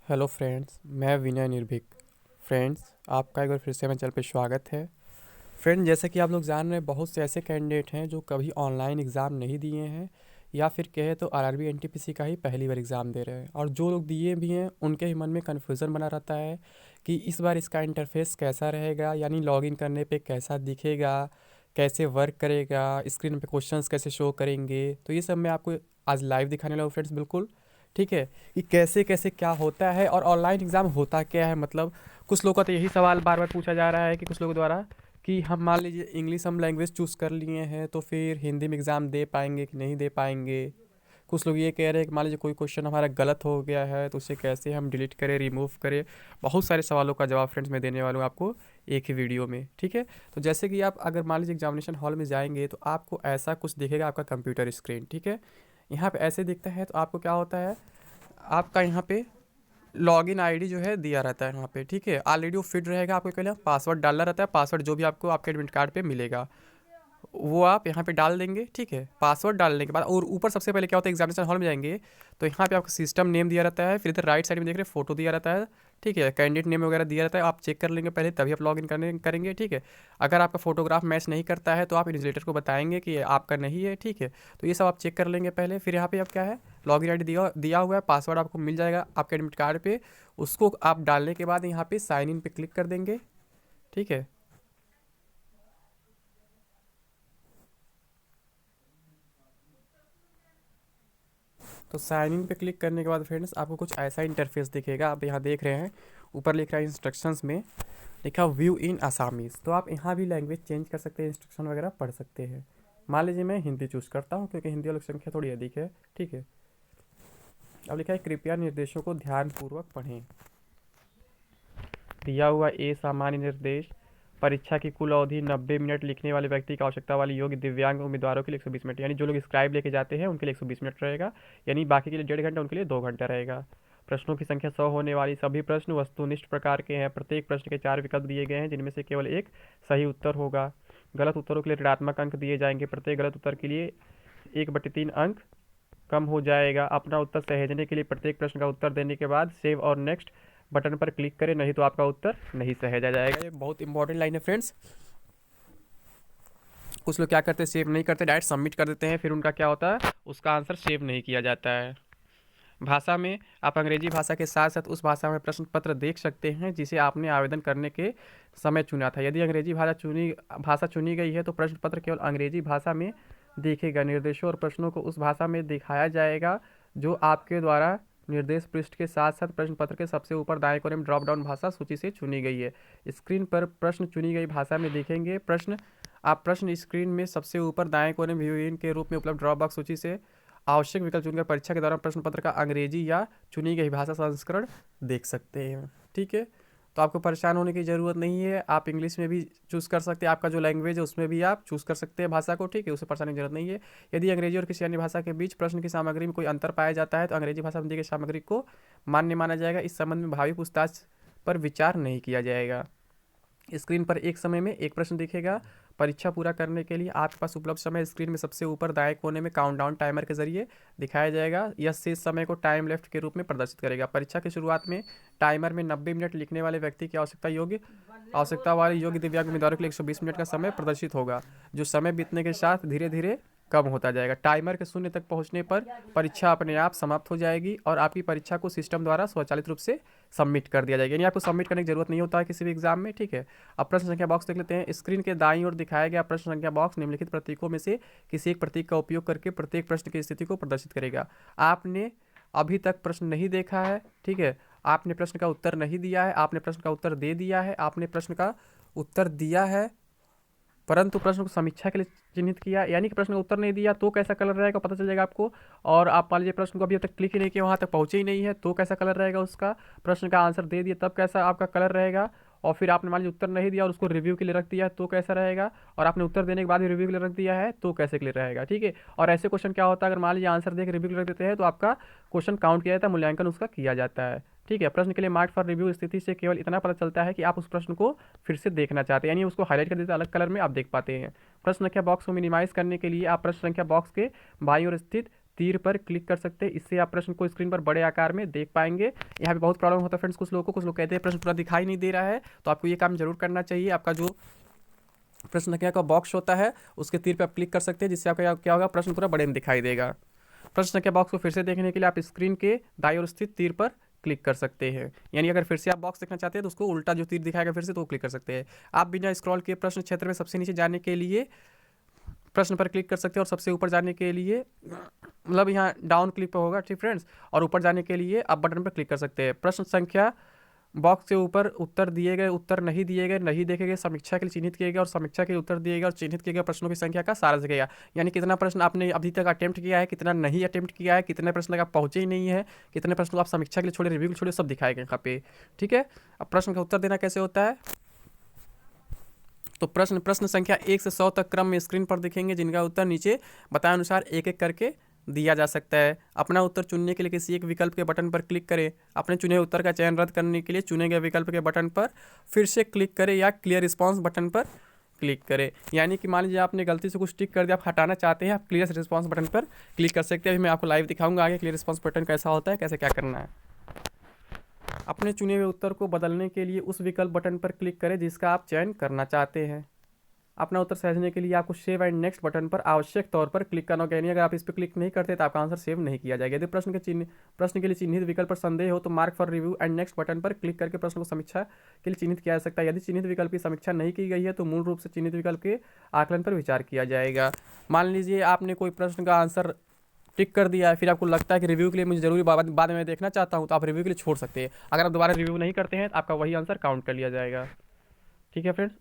Hello friends, मैं विनय निर्भीक। Friends, आपका एक बार फिर से मेरे चैनल पे स्वागत है। फ्रेंड, जैसे कि आप लोग जान रहे हैं, बहुत से ऐसे कैंडिडेट हैं जो कभी ऑनलाइन एग्ज़ाम नहीं दिए हैं या फिर कहे तो आरआरबी एनटीपीसी का ही पहली बार एग्ज़ाम दे रहे हैं। और जो लोग दिए भी हैं उनके ही मन में कन्फ्यूज़न बना रहता है कि इस बार इसका इंटरफेस कैसा रहेगा, यानी लॉगिन करने पे कैसा दिखेगा, कैसे वर्क करेगा, स्क्रीन पे क्वेश्चंस कैसे शो करेंगे। तो ये सब मैं आपको आज लाइव दिखाने वाला हूँ फ्रेंड्स, बिल्कुल। ठीक है, कि कैसे कैसे क्या होता है और ऑनलाइन एग्ज़ाम होता क्या है। मतलब कुछ लोगों का तो यही सवाल बार बार पूछा जा रहा है कि कुछ लोगों द्वारा कि हम मान लीजिए इंग्लिश हम लैंग्वेज चूज़ कर लिए हैं तो फिर हिंदी में एग्ज़ाम दे पाएंगे कि नहीं दे पाएंगे। कुछ लोग ये कह रहे हैं कि मान लीजिए कोई क्वेश्चन हमारा गलत हो गया है तो उसे कैसे हम डिलीट करें, रिमूव करें। बहुत सारे सवालों का जवाब फ्रेंड्स मैं देने वाला हूँ आपको एक ही वीडियो में। ठीक है, तो जैसे कि आप अगर मान लीजिए एग्जामिनेशन हॉल में जाएंगे तो आपको ऐसा कुछ दिखेगा, आपका कंप्यूटर स्क्रीन। ठीक है, यहाँ पे ऐसे दिखता है। तो आपको क्या होता है, आपका यहाँ पे लॉगिन आईडी जो है दिया रहता है यहाँ पे। ठीक है, ऑलरेडी वो फिट रहेगा, आपको पहले पासवर्ड डालना रहता है। पासवर्ड जो भी आपको आपके एडमिट कार्ड पे मिलेगा वो आप यहाँ पे डाल देंगे। ठीक है, पासवर्ड डालने के बाद और ऊपर सबसे पहले क्या होता है, एग्जामिनेशन हॉल में जाएंगे तो यहाँ पे आपका सिस्टम नेम दिया रहता है। फिर इधर राइट साइड में देख रहे हैं फोटो दिया रहता है। ठीक है, कैंडिडेट नेम वगैरह दिया रहता है, आप चेक कर लेंगे पहले तभी आप लॉग इन करने करेंगे। ठीक है, अगर आपका फोटोग्राफ मैच नहीं करता है तो आप इन्विजिलेटर को बताएंगे कि ये आपका नहीं है। ठीक है, तो ये सब आप चेक कर लेंगे पहले। फिर यहाँ पे अब क्या है, लॉगिन आईडी दिया दिया हुआ है, पासवर्ड आपको मिल जाएगा आपके एडमिट कार्ड पे। उसको आप डालने के बाद यहाँ पे साइन इन पे क्लिक कर देंगे। ठीक है, तो साइन इन पे क्लिक करने के बाद फ्रेंड्स आपको कुछ ऐसा इंटरफेस दिखेगा। आप यहाँ देख रहे हैं ऊपर लिख रहा है इंस्ट्रक्शंस में लिखा व्यू इन असामीज़। तो आप यहाँ भी लैंग्वेज चेंज कर सकते हैं, इंस्ट्रक्शन वगैरह पढ़ सकते हैं। मान लीजिए मैं हिंदी चूज़ करता हूँ क्योंकि हिंदी वालों की संख्या थोड़ी अधिक है। ठीक है, अब लिखा है कृपया निर्देशों को ध्यानपूर्वक पढ़ें। दिया हुआ ए सामान्य निर्देश, परीक्षा की कुल अवधि 90 मिनट, लिखने वाले व्यक्ति की आवश्यकता वाले योग्य दिव्यांग उम्मीदवारों के लिए 120 मिनट, यानी जो लोग स्क्राइब लेके जाते हैं उनके लिए 120 मिनट रहेगा, यानी बाकी के लिए 1.5 घंटा, उनके लिए 2 घंटा रहेगा। प्रश्नों की संख्या 100 होने वाली, सभी प्रश्न वस्तुनिष्ठ प्रकार के हैं। प्रत्येक प्रश्न के 4 विकल्प दिए गए हैं जिनमें से केवल एक सही उत्तर होगा। गलत उत्तरों के लिए ऋणात्मक अंक दिए जाएंगे। प्रत्येक गलत उत्तर के लिए 1/3 अंक कम हो जाएगा। अपना उत्तर सहेजने के लिए प्रत्येक प्रश्न का उत्तर देने के बाद सेव और नेक्स्ट बटन पर क्लिक करें, नहीं तो आपका उत्तर नहीं सहेजा जाएगा। ये बहुत इंपॉर्टेंट लाइन है फ्रेंड्स। कुछ लोग क्या करते हैं, सेव नहीं करते, डायरेक्ट सबमिट कर देते हैं, फिर उनका क्या होता है, उसका आंसर सेव नहीं किया जाता है। भाषा में आप अंग्रेजी भाषा के साथ साथ उस भाषा में प्रश्न पत्र देख सकते हैं जिसे आपने आवेदन करने के समय चुना था। यदि अंग्रेजी भाषा चुनी गई है तो प्रश्न पत्र केवल अंग्रेजी भाषा में दिखेगा। निर्देशों और प्रश्नों को उस भाषा में दिखाया जाएगा जो आपके द्वारा निर्देश पृष्ठ के साथ साथ प्रश्न पत्र के सबसे ऊपर दाएं कोने में ड्रॉप डाउन भाषा सूची से चुनी गई है। स्क्रीन पर प्रश्न चुनी गई भाषा में दिखेंगे। आप प्रश्न स्क्रीन में सबसे ऊपर दाएं कोने में व्यू इन के रूप में उपलब्ध ड्रॉप बॉक्स सूची से आवश्यक विकल्प चुनकर परीक्षा के दौरान प्रश्न पत्र का अंग्रेजी या चुनी गई भाषा संस्करण देख सकते हैं। ठीक है, तो आपको परेशान होने की ज़रूरत नहीं है। आप इंग्लिश में भी चूज़ कर सकते हैं, आपका जो लैंग्वेज है उसमें भी आप चूज़ कर सकते हैं भाषा को। ठीक है, उससे परेशानी की जरूरत नहीं है। यदि अंग्रेजी और किसी अन्य भाषा के बीच प्रश्न की सामग्री में कोई अंतर पाया जाता है तो अंग्रेजी भाषा में दी गई सामग्री को मान्य माना जाएगा। इस संबंध में भावी पूछताछ पर विचार नहीं किया जाएगा। स्क्रीन पर एक समय में एक प्रश्न दिखेगा। परीक्षा पूरा करने के लिए आपके पास उपलब्ध समय स्क्रीन में सबसे ऊपर दाएं कोने में काउंटडाउन टाइमर के जरिए दिखाया जाएगा। यह शेष समय को टाइम लेफ्ट के रूप में प्रदर्शित करेगा। परीक्षा की शुरुआत में टाइमर में 90 मिनट लिखने वाले व्यक्ति की आवश्यकता वाले योग्य दिव्यांग उम्मीदवारों के लिए 120 मिनट का समय प्रदर्शित होगा, जो समय बीतने के साथ धीरे धीरे कम होता जाएगा। टाइमर के शून्य तक पहुंचने पर परीक्षा अपने आप समाप्त हो जाएगी और आपकी परीक्षा को सिस्टम द्वारा स्वचालित रूप से सबमिट कर दिया जाएगा, यानी आपको सबमिट करने की जरूरत नहीं होता है किसी भी एग्जाम में। ठीक है, अब प्रश्न संख्या बॉक्स देख लेते हैं। स्क्रीन के दाईं ओर दिखाया गया प्रश्न संख्या बॉक्स निम्नलिखित प्रतीकों में से किसी एक प्रतीक का उपयोग करके प्रत्येक प्रश्न की स्थिति को प्रदर्शित करेगा। आपने अभी तक प्रश्न नहीं देखा है, ठीक है, आपने प्रश्न का उत्तर नहीं दिया है, आपने प्रश्न का उत्तर दे दिया है, आपने प्रश्न का उत्तर दिया है परंतु प्रश्न को समीक्षा के लिए चिन्हित किया, यानी कि प्रश्न का उत्तर नहीं दिया तो कैसा कलर रहेगा पता चल जाएगा आपको। और आप मान लीजिए प्रश्न को अभी तक क्लिक ही नहीं किया, वहाँ तक पहुँचे ही नहीं है तो कैसा कलर रहेगा उसका। प्रश्न का आंसर दे दिया तब कैसा आपका कलर रहेगा। और फिर आपने मान लीजिए उत्तर नहीं दिया और उसको रिव्यू के लिए रख दिया तो कैसा रहेगा। और आपने उत्तर देने के बाद भी रिव्यू के लिए रख दिया है तो कैसे के लिए रहेगा। ठीक है, और ऐसे क्वेश्चन क्या होता है, अगर मान लीजिए आंसर दे के रिव्यू के लिए रख देते हैं तो आपका क्वेश्चन काउंट किया जाता है, मूल्यांकन उसका किया जाता है। ठीक है, प्रश्न के लिए मार्क फॉर रिव्यू स्थिति से केवल इतना पता चलता है कि आप उस प्रश्न को फिर से देखना चाहते हैं, यानी उसको हाईलाइट कर देते हैं, अलग कलर में आप देख पाते हैं। प्रश्न संख्या बॉक्स को मिनिमाइज करने के लिए आप प्रश्न संख्या बॉक्स के बाईं ओर स्थित तीर पर क्लिक कर सकते हैं। इससे आप प्रश्न को स्क्रीन पर बड़े आकार में देख पाएंगे। यहाँ पे बहुत प्रॉब्लम होता है फ्रेंड्स कुछ लोगों को, कुछ लोग कहते हैं प्रश्न पूरा दिखाई नहीं दे रहा है, तो आपको ये काम जरूर करना चाहिए। आपका जो प्रश्न संख्या का बॉक्स होता है उसके तीर पर आप क्लिक कर सकते हैं, जिससे आपका क्या होगा, प्रश्न पूरा बड़े में दिखाई देगा। प्रश्न संख्या बॉक्स को फिर से देखने के लिए आप स्क्रीन के दाईं ओर स्थित तीर पर क्लिक कर सकते हैं। यानी अगर फिर से आप बॉक्स देखना चाहते हैं तो उसको उल्टा जो तीर दिखाएगा फिर से, तो क्लिक कर सकते हैं। आप बिना स्क्रॉल किए प्रश्न क्षेत्र में सबसे नीचे जाने के लिए प्रश्न पर क्लिक कर सकते हैं, और सबसे ऊपर जाने के लिए मतलब यहाँ डाउन क्लिक पर होगा, ठीक फ्रेंड्स, और ऊपर जाने के लिए आप बटन पर क्लिक कर सकते हैं। प्रश्न संख्या बॉक्स के ऊपर उत्तर दिए गए, उत्तर नहीं दिए गए, नहीं देखे गए, समीक्षा के लिए चिन्हित किए गए और समीक्षा के लिए उत्तर दिए गए और चिन्हित किए गए प्रश्नों की संख्या का सारांश दिखेगा। यानी कितना प्रश्न आपने अभी तक अटेम्प्ट किया है, कितना नहीं अटेम्प्ट किया है, कितने प्रश्न तक आप पहुंचे ही नहीं है, कितने प्रश्न को आप समीक्षा के लिए छोड़े, रिव्यू के लिए छोड़े, सब दिखाएगा यहाँ पे। ठीक है, अब प्रश्न का उत्तर देना कैसे होता है, तो प्रश्न संख्या 1 से 100 तक क्रम में स्क्रीन पर दिखेंगे, जिनका उत्तर नीचे बताए अनुसार एक एक करके दिया जा सकता है। अपना उत्तर चुनने के लिए किसी एक विकल्प के बटन पर क्लिक करें। अपने चुने उत्तर का चयन रद्द करने के लिए चुने गए विकल्प के बटन पर फिर से क्लिक करें या क्लियर रिस्पॉन्स बटन पर क्लिक करें। यानी कि मान लीजिए आपने गलती से कुछ टिक कर दिया, आप हटाना चाहते हैं, आप क्लियर रिस्पॉन्स बटन पर क्लिक कर सकते हैं। अभी मैं आपको लाइव दिखाऊंगा आगे क्लियर रिस्पॉन्स बटन कैसा होता है, कैसे क्या करना है। अपने चुने हुए उत्तर को बदलने के लिए उस विकल्प बटन पर क्लिक करें जिसका आप चयन करना चाहते हैं। अपना उत्तर सहेजने के लिए आपको सेव एंड नेक्स्ट बटन पर आवश्यक तौर पर क्लिक करना होगा। यानी अगर आप इस पर क्लिक नहीं करते तो आपका आंसर सेव नहीं किया जाएगा। यदि प्रश्न के लिए चिन्हित विकल्प पर संदेह हो तो mark for review and next button पर क्लिक करके प्रश्न को समीक्षा के लिए चिन्हित किया जा सकता है। यदि चिन्हित विकल्प की समीक्षा नहीं की गई है तो मूल रूप से चिन्हित विकल्प के आकलन पर विचार किया जाएगा। मान लीजिए आपने कोई प्रश्न का आंसर टिक कर दिया है, फिर आपको लगता है कि रिव्यू के लिए मुझे जरूरी बाद में देखना चाहता हूँ, तो आप रिव्यू के लिए छोड़ सकते हैं। अगर आप दोबारा रिव्यू नहीं करते हैं तो आपका वही आंसर काउंट कर लिया जाएगा। ठीक है फ्रेंड्स,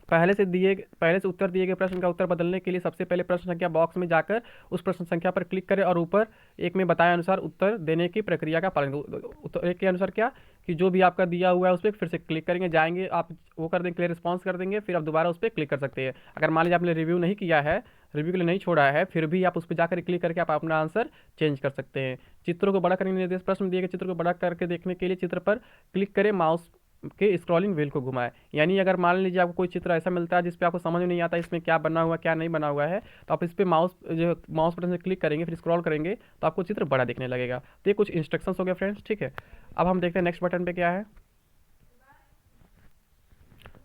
पहले से उत्तर दिए गए प्रश्न का उत्तर बदलने के लिए सबसे पहले प्रश्न संख्या बॉक्स में जाकर उस प्रश्न संख्या पर क्लिक करें और ऊपर एक में बताए अनुसार उत्तर देने की प्रक्रिया का पालन करें। उत्तर एक के अनुसार क्या कि जो भी आपका दिया हुआ है उस पर फिर से क्लिक करेंगे, जाएंगे आप वो कर देंगे, क्लियर रिस्पॉन्स कर देंगे, फिर आप दोबारा उस पर क्लिक कर सकते हैं। अगर मान लीजिए आपने रिव्यू नहीं किया है, रिव्यू के लिए नहीं छोड़ा है, फिर भी आप उस पर जाकर क्लिक करके आप अपना आंसर चेंज कर सकते हैं। चित्रों को बड़ा करने के निर्देश, प्रश्न दिए गए चित्र को बड़ा करके देखने के लिए चित्र पर क्लिक करें, माउस के स्क्रॉलिंग व्हील को घुमाएं। यानी अगर मान लीजिए आपको कोई चित्र ऐसा मिलता है जिस पे आपको समझ में नहीं आता इसमें क्या बना हुआ क्या नहीं बना हुआ है, तो आप इस पे माउस बटन से क्लिक करेंगे, फिर स्क्रॉल करेंगे तो आपको चित्र बड़ा दिखने लगेगा। तो ये कुछ इंस्ट्रक्शंस हो गए फ्रेंड्स। ठीक है, अब हम देखते हैं नेक्स्ट बटन पे क्या है।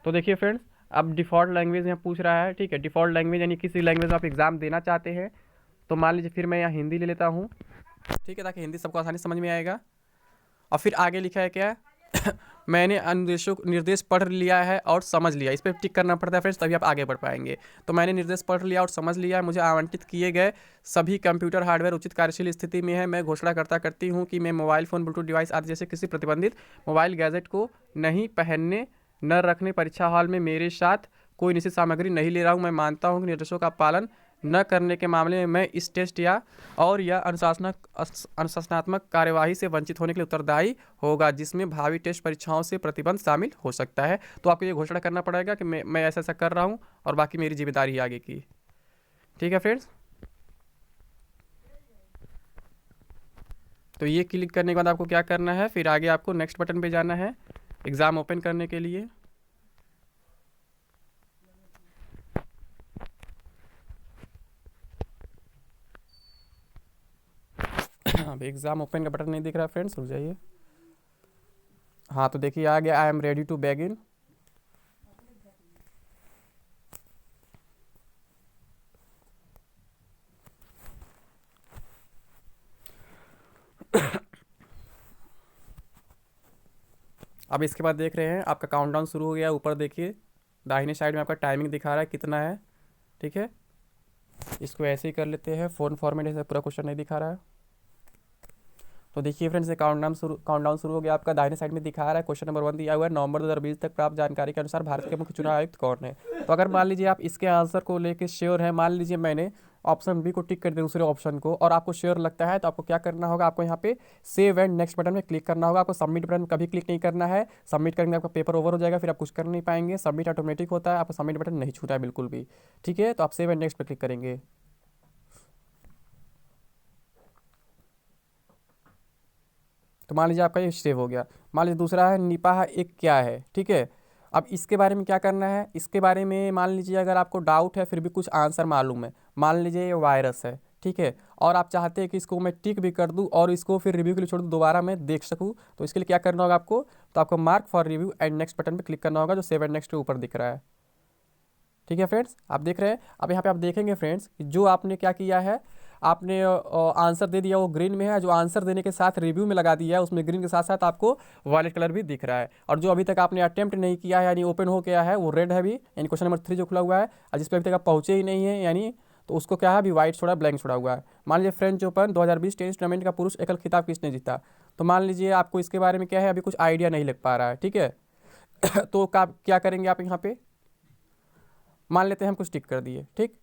तो देखिए फ्रेंड्स, अब डिफ़ॉल्ट लैंग्वेज यहाँ पूछ रहा है। ठीक है, डिफ़ॉल्ट लैंग्वेज यानी किसी लैंग्वेज में आप एग्ज़ाम देना चाहते हैं, तो मान लीजिए फिर मैं यहाँ हिंदी ले लेता हूँ। ठीक है, ताकि हिंदी सबको आसानी समझ में आएगा। और फिर आगे लिखा है क्या मैंने निर्देश पढ़ लिया है और समझ लिया, इस पर टिक करना पड़ता है फ्रेंड्स, तभी आप आगे बढ़ पाएंगे। तो मैंने निर्देश पढ़ लिया और समझ लिया है, मुझे आवंटित किए गए सभी कंप्यूटर हार्डवेयर उचित कार्यशील स्थिति में है। मैं घोषणा करती हूँ कि मैं मोबाइल फ़ोन, ब्लूटूथ डिवाइस आदि जैसे किसी प्रतिबंधित मोबाइल गैजेट को नहीं पहनने, न रखने, परीक्षा हॉल में मेरे साथ कोई निश्चित सामग्री नहीं ले रहा हूँ। मैं मानता हूँ कि निर्देशों का पालन न करने के मामले में मैं इस टेस्ट या अनुशासनात्मक कार्यवाही से वंचित होने के लिए उत्तरदायी होगा, जिसमें भावी टेस्ट परीक्षाओं से प्रतिबंध शामिल हो सकता है। तो आपको ये घोषणा करना पड़ेगा कि मैं ऐसा ऐसा कर रहा हूँ और बाकी मेरी जिम्मेदारी है आगे की। ठीक है फ्रेंड्स, तो ये क्लिक करने के बाद आपको क्या करना है, फिर आगे आपको नेक्स्ट बटन पे जाना है एग्ज़ाम ओपन करने के लिए। अब एग्ज़ाम ओपन का बटन नहीं दिख रहा फ्रेंड्स, रुक जाइए। हाँ, तो देखिए आ गया, I am ready to begin. अब इसके बाद देख रहे हैं आपका काउंटडाउन शुरू हो गया। ऊपर देखिए दाहिने साइड में आपका टाइमिंग दिखा रहा है कितना है। ठीक है, इसको ऐसे ही कर लेते हैं, फ़ोन फॉर्मेट ऐसे पूरा क्वेश्चन नहीं दिखा रहा है। तो देखिए फ्रेंड्स, ये काउंटडाउन शुरू हो गया। आपका दाहिने साइड में दिखा रहा है क्वेश्चन नंबर 1 दिया हुआ है, नवंबर 2020 तक प्राप्त जानकारी के अनुसार भारत के मुख्य चुनाव आयुक्त कौन है। तो अगर मान लीजिए आप इसके आंसर को लेके श्योर है, मान लीजिए मैंने ऑप्शन बी को टिक कर दिया दूसरे ऑप्शन को, और आपको श्योर लगता है, तो आपको क्या करना होगा, आपको यहाँ पे सेव एंड नेक्स्ट बटन में क्लिक करना होगा। आपको सबमिट बटन में कभी क्लिक नहीं करना है, सबमिट करेंगे आपका पेपर ओवर हो जाएगा, फिर आप कुछ कर नहीं पाएंगे। सबमिट ऑटोमेटिक होता है, आपको सबमिट बटन नहीं छूटा है बिल्कुल भी। ठीक है, तो आप सेव एंड नेक्स्ट पर क्लिक करेंगे। तो मान लीजिए आपका ये सेव हो गया। मान लीजिए दूसरा है निपाह एक क्या है। ठीक है, अब इसके बारे में क्या करना है, इसके बारे में मान लीजिए अगर आपको डाउट है फिर भी कुछ आंसर मालूम है, मान लीजिए ये वायरस है, ठीक है, और आप चाहते हैं कि इसको मैं टिक भी कर दूं और इसको फिर रिव्यू के लिए छोड़ दूं, दोबारा मैं देख सकूं, तो इसके लिए क्या करना होगा आपको, तो आपको mark for review and next button पर क्लिक करना होगा जो सेव एंड नेक्स्ट के ऊपर दिख रहा है। ठीक है फ्रेंड्स, आप देख रहे हैं। अब यहाँ पे आप देखेंगे फ्रेंड्स कि जो आपने क्या किया है, आपने आंसर दे दिया वो ग्रीन में है, जो आंसर देने के साथ रिव्यू में लगा दिया है उसमें ग्रीन के साथ साथ आपको वायलेट कलर भी दिख रहा है, और जो अभी तक आपने अटेम्प्ट नहीं किया है यानी ओपन हो गया है वो रेड है भी, यानी क्वेश्चन नंबर 3 जो खुला हुआ है, और जिस पर अभी तक आप पहुँचे ही नहीं है यानी, तो उसको क्या है अभी वाइट छोड़ा, ब्लैंक छोड़ा हुआ है। मान लीजिए फ्रेंच ओपन 2020 टेनिस टूर्नामेंट का पुरुष एकल खिताब किसने जीता, तो मान लीजिए आपको इसके बारे में क्या है अभी कुछ आइडिया नहीं लग पा रहा है, ठीक है। तो क्या करेंगे आप यहाँ पे, मान लेते हैं हम कुछ टिक कर दिए, ठीक।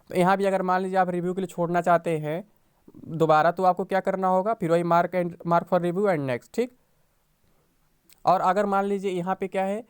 तो यहाँ भी अगर मान लीजिए आप रिव्यू के लिए छोड़ना चाहते हैं दोबारा, तो आपको क्या करना होगा, फिर वही mark for review and next, ठीक। और अगर मान लीजिए यहाँ पे क्या है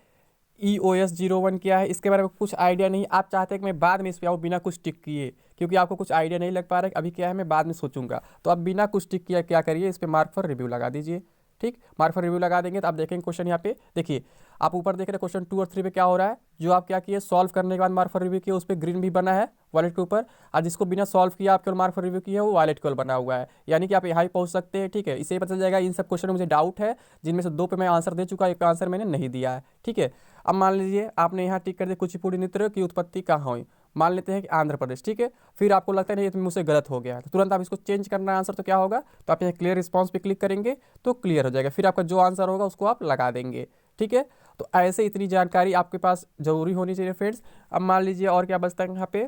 EOS01 क्या है, इसके बारे में कुछ आइडिया नहीं, आप चाहते हैं कि मैं बाद में इस पे आऊँ बिना कुछ टिक किए, क्योंकि आपको कुछ आइडिया नहीं लग पा रहा है अभी क्या है मैं बाद में सोचूंगा, तो आप बिना कुछ टिक किया क्या करिए, इस पर मार्क फॉर रिव्यू लगा दीजिए, ठीक। मार्क फॉर रिव्यू लगा देंगे तो आप देखेंगे क्वेश्चन यहाँ पे देखिए, आप ऊपर देख रहे हैं क्वेश्चन 2 और 3 पे क्या हो रहा है, जो आप क्या किए सॉल्व करने के बाद मार्क फॉर रिव्यू किए उस पर ग्रीन भी बना है वायलेट के ऊपर, और जिसको बिना सॉल्व किया आप केवल मार्क फॉर रिव्यू किया है वो वायलेट केवल बना हुआ है, यानी कि आप यहाँ ही पहुँच सकते हैं, ठीक है। इससे पता चल जाएगा इन सब क्वेश्चन में मुझे डाउट है, जिनमें से 2 पे मैं आंसर दे चुका, एक आंसर मैंने नहीं दिया है, ठीक है। अब मान लीजिए आपने यहाँ टिक कर दिया कुचिपुड़ी नृत्य की उत्पत्ति कहाँ हुई, मान लेते हैं कि आंध्र प्रदेश, ठीक है। फिर आपको लगता है नहीं ये तो मुझसे गलत हो गया है, तो तुरंत आप इसको चेंज करना है आंसर, तो क्या होगा, तो आप यहाँ क्लियर रिस्पॉन्स पे क्लिक करेंगे तो क्लियर हो जाएगा, फिर आपका जो आंसर होगा उसको आप लगा देंगे, ठीक है। तो ऐसे इतनी जानकारी आपके पास जरूरी होनी चाहिए फ्रेंड्स। अब मान लीजिए और क्या बचता है यहाँ पे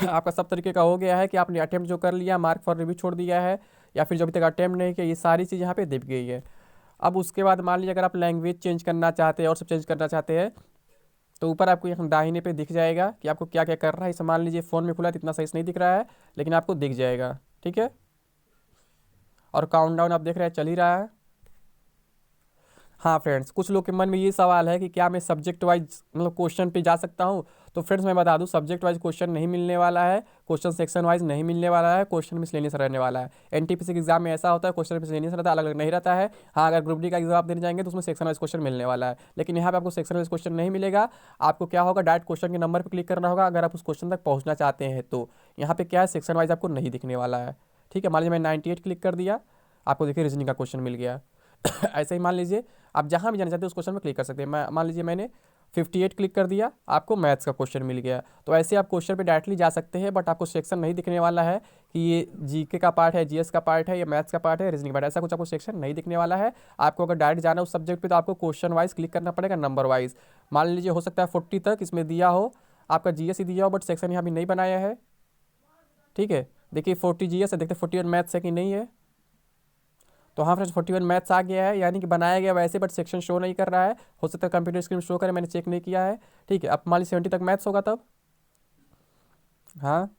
आपका सब तरीके का हो गया है कि आपने अटेम्प्ट जो कर लिया मार्क फॉर रिव्यू छोड़ दिया है, या फिर जो अभी तक अटेम्प्ट नहीं किया, ये सारी चीज़ यहाँ पे दिख गई है। अब उसके बाद मान लीजिए अगर आप लैंग्वेज चेंज करना चाहते हैं और सब चेंज करना चाहते हैं, तो ऊपर आपको यहाँ दाहिने पे दिख जाएगा कि आपको क्या क्या करना है। इसे मान लीजिए फ़ोन में खुला है तो इतना सही से नहीं दिख रहा है, लेकिन आपको दिख जाएगा, ठीक है। और काउंटडाउन आप देख रहे हैं चल ही रहा है। हाँ फ्रेंड्स, कुछ लोग के मन में ये सवाल है कि क्या मैं सब्जेक्ट वाइज मतलब क्वेश्चन पे जा सकता हूँ, तो फ्रेंड्स मैं बता दूँ सब्जेक्ट वाइज क्वेश्चन नहीं मिलने वाला है, क्वेश्चन सेक्शन वाइज नहीं मिलने वाला है, क्वेश्चन मिसलेनियस रहने वाला है। NTPC के एग्जाम में ऐसा होता है क्वेश्चन मिसलेनियस रहता है, अलग अलग नहीं रहता है। हाँ अगर ग्रुप डी का एग्जाम देने जाएंगे तो उसमें सेक्शन वाइज क्वेश्चन मिलने वाला है, लेकिन यहाँ पर आपको सेक्शन वाइज क्वेश्चन नहीं मिलेगा। आपको क्या होगा, डायरेक्ट क्वेश्चन के नंबर पर क्लिक करना होगा अगर आप उस क्वेश्चन तक पहुँचना चाहते हैं, तो यहाँ पे क्या है सेक्शन वाइज आपको नहीं दिखने वाला है, ठीक है। मान लीजिए मैं 98 क्लिक कर दिया, आपको देखिए रीजनिंग का क्वेश्चन मिल गया। ऐसे ही मान लीजिए आप जहाँ भी जाना चाहते हैं उस क्वेश्चन में क्लिक कर सकते हैं। मान लीजिए मैंने 58 क्लिक कर दिया, आपको मैथ्स का क्वेश्चन मिल गया, तो ऐसे आप क्वेश्चन पे डायरेक्टली जा सकते हैं, बट आपको सेक्शन नहीं दिखने वाला है कि ये GK का पार्ट है, GS का पार्ट है, या मैथ्स का पार्ट है, रीजनिंग पार्ट, ऐसा कुछ आपको सेक्शन नहीं दिखने वाला है। आपको अगर डायरेक्ट जाना है उस सब्जेक्ट पे तो आपको क्वेश्चन वाइज क्लिक करना पड़ेगा, नंबर वाइज। मान लीजिए हो सकता है 40 तक इसमें दिया हो, आपका GS ही दिया हो, बट सेक्शन यहाँ भी नहीं बनाया है, ठीक है। देखिए 40 GS है, देखते 41 मैथ्स है कि नहीं है, तो हाँ फ्रेंड्स 41 मैथ्स आ गया है, यानी कि बनाया गया वैसे बट सेक्शन शो नहीं कर रहा है। हो सकता है कंप्यूटर स्क्रीन शो करे, मैंने चेक नहीं किया है, ठीक है। अब मान लीजिए 70 तक मैथ्स होगा तब, हाँ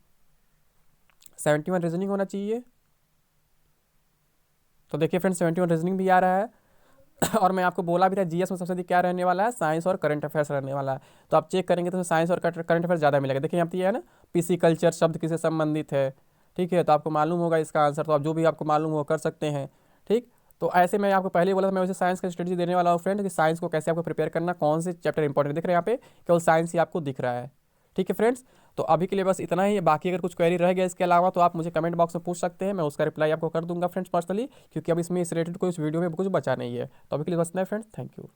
71 रीजनिंग होना चाहिए, तो देखिए फ्रेंड्स 71 रीजनिंग भी आ रहा है। और मैं आपको बोला भी था GS में सबसे अधिक क्या रहने वाला है, साइंस और करंट अफेयर्स रहने वाला है, तो आप चेक करेंगे तो साइंस और करंट अफेयर्स ज़्यादा मिलेगा। देखिए यहाँ पे ये है ना PC कल्चर शब्द किससे संबंधित है, ठीक है, तो आपको मालूम होगा इसका आंसर, तो आप जो भी आपको मालूम हो कर सकते हैं, ठीक। तो ऐसे मैं आपको पहले ही बोला था मैं वैसे साइंस का स्ट्रेटजी देने वाला हूँ फ्रेंड, कि साइंस को कैसे आपको प्रिपेयर करना, कौन से चैप्टर इंपॉर्टेंट दिख रहे हैं यहाँ पे, केवल साइंस ही आपको दिख रहा है, ठीक है फ्रेंड्स। तो अभी के लिए बस इतना ही है, बाकी अगर कुछ क्वेरी रह गया इसके अलावा तो आप मुझे कमेंट बॉक्स में पूछ सकते हैं, मैं उसका रिप्लाई आपको कर दूंगा फ्रेंड्स पर्सनली, क्योंकि अब इसमें इस रिलेटेड कोई इस वीडियो में कुछ बचा नहीं है। तो अभी के लिए बस इतना है फ्रेंड्स, थैंक यू।